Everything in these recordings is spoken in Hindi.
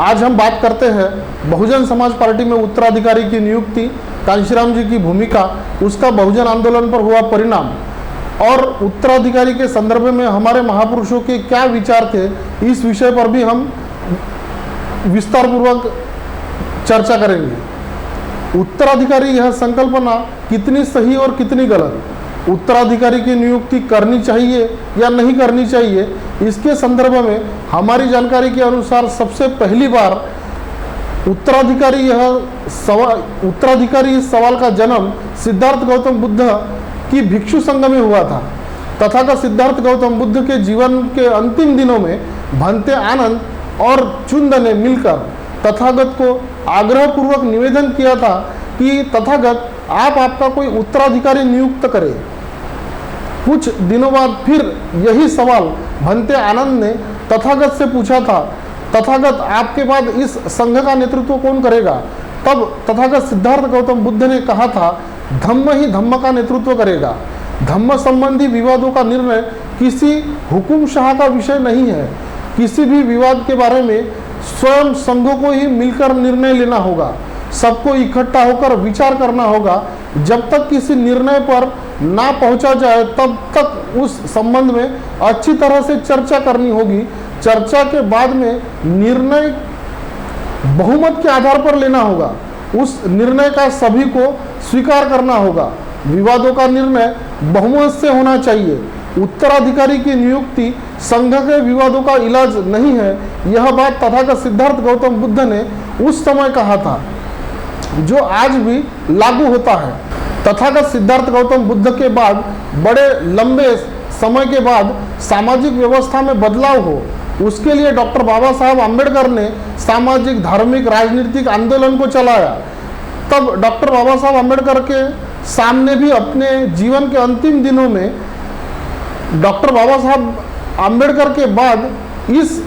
आज हम बात करते हैं बहुजन समाज पार्टी में उत्तराधिकारी की नियुक्ति, कांशीराम जी की भूमिका, उसका बहुजन आंदोलन पर हुआ परिणाम और उत्तराधिकारी के संदर्भ में हमारे महापुरुषों के क्या विचार थे, इस विषय पर भी हम विस्तार पूर्वक चर्चा करेंगे। उत्तराधिकारी यह संकल्पना कितनी सही और कितनी गलत, उत्तराधिकारी की नियुक्ति करनी चाहिए या नहीं करनी चाहिए, इसके संदर्भ में हमारी जानकारी के अनुसार सबसे पहली बार उत्तराधिकारी इस सवाल का जन्म सिद्धार्थ गौतम बुद्ध की भिक्षु संघ में हुआ था। तथागत सिद्धार्थ गौतम बुद्ध के जीवन के अंतिम दिनों में भंते आनंद और चुंद ने मिलकर तथागत को आग्रहपूर्वक निवेदन किया था कि तथागत आप आपका कोई उत्तराधिकारी नियुक्त करें। कुछ दिनों बाद फिर यही सवाल भंते आनंद ने तथागत से पूछा था, तथागत आपके बाद इस संघ का नेतृत्व कौन करेगा? तब तथागत सिद्धार्थ गौतम बुद्ध ने कहा था, धम्म ही धम्म का नेतृत्व करेगा। धम्म संबंधी विवादों का निर्णय किसी हुकुमशाह का विषय नहीं है। किसी भी विवाद के बारे में स्वयं संघों को ही मिलकर निर्णय लेना होगा, सबको इकट्ठा होकर विचार करना होगा। जब तक किसी निर्णय पर ना पहुंचा जाए तब तक उस संबंध में अच्छी तरह से चर्चा करनी होगी। चर्चा के बाद में निर्णय बहुमत के आधार पर लेना होगा, उस निर्णय का सभी को स्वीकार करना होगा। विवादों का निर्णय बहुमत से होना चाहिए। उत्तराधिकारी की नियुक्ति संघ के विवादों का इलाज नहीं है, यह बात तथागत सिद्धार्थ गौतम बुद्ध ने उस समय कहा था, जो आज भी लागू होता है। तथागत सिद्धार्थ गौतम बुद्ध के बाद बड़े लंबे समय के बाद सामाजिक व्यवस्था में बदलाव हो, उसके लिए डॉक्टर बाबा साहब आम्बेडकर ने सामाजिक, धार्मिक, राजनीतिक आंदोलन को चलाया। तब डॉक्टर बाबा साहब आम्बेडकर के सामने भी अपने जीवन के अंतिम दिनों में डॉक्टर बाबा साहब आम्बेडकर के बाद इस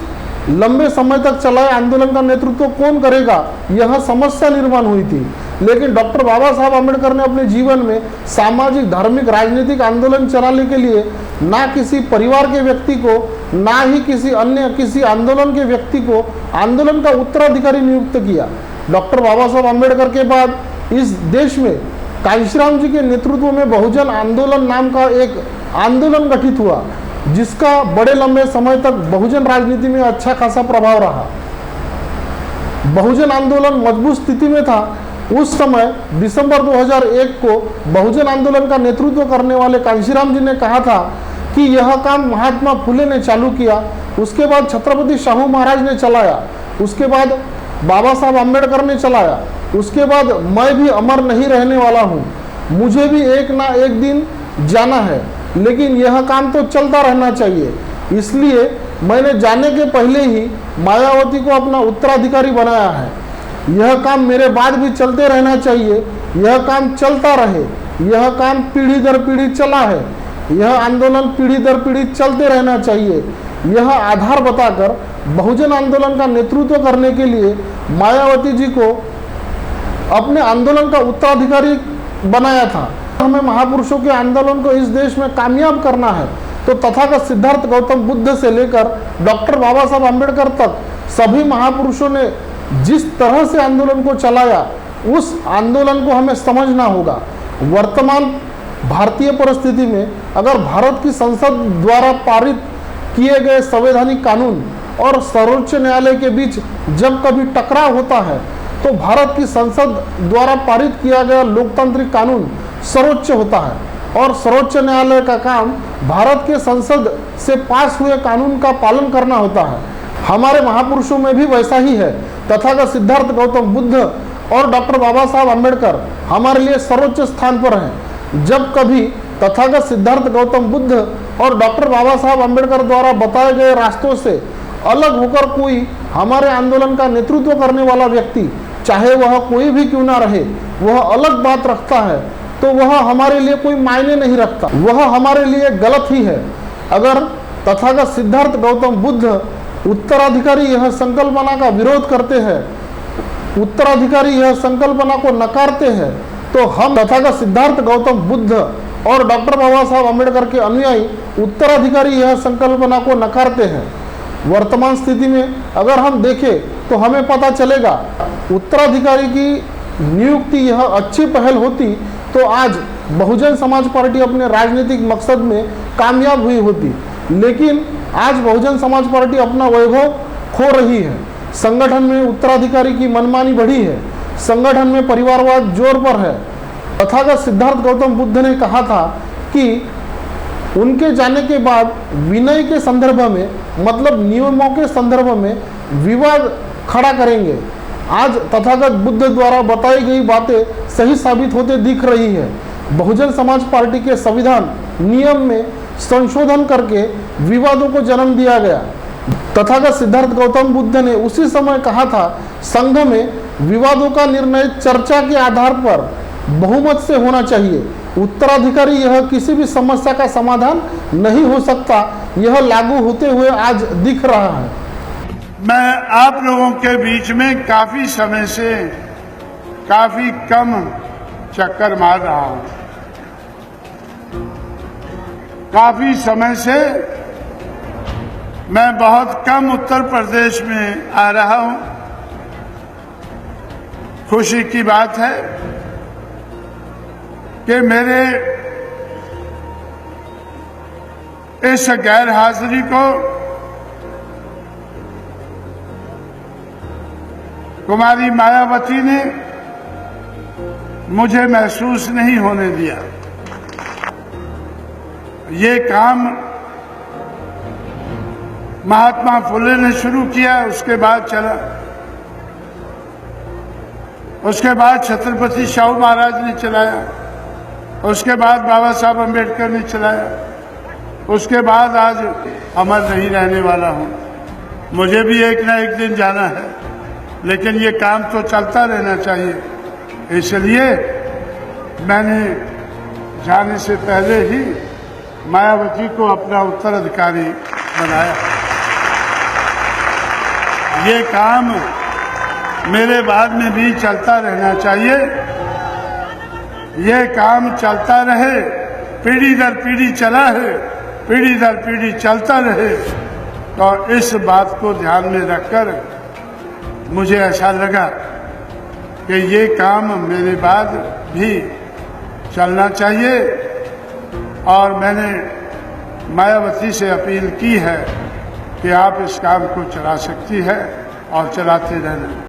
लंबे समय तक चलाए आंदोलन का नेतृत्व कौन करेगा, यह समस्या निर्माण हुई थी। लेकिन डॉक्टर बाबा साहब आम्बेडकर ने अपने जीवन में सामाजिक, धार्मिक, राजनीतिक आंदोलन चलाने के लिए ना किसी परिवार के व्यक्ति को, ना ही किसी आंदोलन के व्यक्ति को आंदोलन का उत्तराधिकारी नियुक्त किया। डॉक्टर बाबा साहब आम्बेडकर के बाद इस देश में कांशीराम जी के नेतृत्व में बहुजन आंदोलन नाम का एक आंदोलन गठित हुआ, जिसका बड़े लंबे समय तक बहुजन राजनीति में अच्छा खासा प्रभाव रहा। बहुजन आंदोलन मजबूत स्थिति में था। उस समय दिसंबर 2001 को बहुजन आंदोलन का नेतृत्व करने वाले कांशीराम जी ने कहा था कि यह काम महात्मा फुले ने चालू किया, उसके बाद छत्रपति शाहू महाराज ने चलाया, उसके बाद बाबा साहब आम्बेडकर ने चलाया, उसके बाद मैं भी अमर नहीं रहने वाला हूँ, मुझे भी एक ना एक दिन जाना है, लेकिन यह काम तो चलता रहना चाहिए। इसलिए मैंने जाने के पहले ही मायावती को अपना उत्तराधिकारी बनाया है। यह काम मेरे बाद भी चलते रहना चाहिए, यह काम चलता रहे, यह काम पीढ़ी दर पीढ़ी चला है, यह आंदोलन पीढ़ी दर पीढ़ी चलते रहना चाहिए। यह आधार बताकर बहुजन आंदोलन का नेतृत्व करने के लिए मायावती जी को अपने आंदोलन का उत्तराधिकारी बनाया था। हमें महापुरुषों के आंदोलन को इस देश में कामयाब करना है तो तथागत सिद्धार्थ गौतम बुद्ध से लेकर डॉक्टर बाबा साहब आम्बेडकर तक सभी महापुरुषों ने जिस तरह से आंदोलन को चलाया, उस आंदोलन को हमें समझना होगा। वर्तमान भारतीय परिस्थिति में अगर भारत की संसद द्वारा पारित किए गए संवैधानिक कानून और सर्वोच्च न्यायालय के बीच जब कभी टकराव होता है तो भारत की संसद द्वारा पारित किया गया लोकतांत्रिक कानून सर्वोच्च होता है और सर्वोच्च न्यायालय का काम भारत के संसद से पास हुए कानून का पालन करना होता है। हमारे महापुरुषों में भी वैसा ही है। तथागत सिद्धार्थ गौतम बुद्ध और डॉक्टर बाबा साहब आम्बेडकर हमारे लिए सर्वोच्च स्थान पर हैं। जब कभी तथागत सिद्धार्थ गौतम बुद्ध और डॉक्टर बाबा साहब आम्बेडकर द्वारा बताए गए रास्तों से अलग होकर कोई हमारे आंदोलन का नेतृत्व करने वाला व्यक्ति, चाहे वह कोई भी क्यों ना रहे, वह अलग बात रखता है तो वह हमारे लिए कोई मायने नहीं रखता, वह हमारे लिए गलत ही है। अगर तथागत सिद्धार्थ गौतम बुद्ध उत्तराधिकारी यह संकल्पना का विरोध करते हैं, उत्तराधिकारी यह संकल्पना को नकारते हैं, तो हम तथागत सिद्धार्थ गौतम बुद्ध और डॉक्टर बाबा साहब आम्बेडकर के अनुयायी उत्तराधिकारी यह संकल्पना को नकारते हैं। वर्तमान स्थिति में अगर हम देखें तो हमें पता चलेगा उत्तराधिकारी की नियुक्ति यह अच्छी पहल होती तो आज बहुजन समाज पार्टी अपने राजनीतिक मकसद में कामयाब हुई होती। लेकिन आज बहुजन समाज पार्टी अपना वैभव खो रही है। संगठन में उत्तराधिकारी की मनमानी बढ़ी है। संगठन में परिवारवाद जोर पर है। तथागत सिद्धार्थ गौतम बुद्ध ने कहा था कि उनके जाने के बाद विनय के संदर्भ में, मतलब नियमों के संदर्भ में विवाद खड़ा करेंगे। आज तथागत बुद्ध द्वारा बताई गई बातें सही साबित होते दिख रही है। बहुजन समाज पार्टी के संविधान नियम में संशोधन करके विवादों को जन्म दिया गया। तथागत सिद्धार्थ गौतम बुद्ध ने उसी समय कहा था, संघ में विवादों का निर्णय चर्चा के आधार पर बहुमत से होना चाहिए। उत्तराधिकारी यह किसी भी समस्या का समाधान नहीं हो सकता, यह लागू होते हुए आज दिख रहा है। मैं आप लोगों के बीच में काफी समय से काफी कम चक्कर मार रहा हूं। काफी समय से मैं बहुत कम उत्तर प्रदेश में आ रहा हूं। खुशी की बात है कि मेरे इस गैर हाजिरी को कुमारी मायावती ने मुझे महसूस नहीं होने दिया। ये काम महात्मा फुले ने शुरू किया, उसके बाद चला। उसके बाद छत्रपति शाहू महाराज ने चलाया, उसके बाद बाबा साहब अम्बेडकर ने चलाया, उसके बाद आज अमर नहीं रहने वाला हूं। मुझे भी एक ना एक दिन जाना है, लेकिन ये काम तो चलता रहना चाहिए। इसलिए मैंने जाने से पहले ही मायावती को अपना उत्तराधिकारी बनाया। ये काम मेरे बाद में भी चलता रहना चाहिए। ये काम चलता रहे, पीढ़ी दर पीढ़ी चला है, पीढ़ी दर पीढ़ी चलता रहे। तो इस बात को ध्यान में रखकर मुझे ऐसा लगा कि ये काम मेरे बाद भी चलना चाहिए। और मैंने मायावती से अपील की है कि आप इस काम को चला सकती है और चलाते रहना।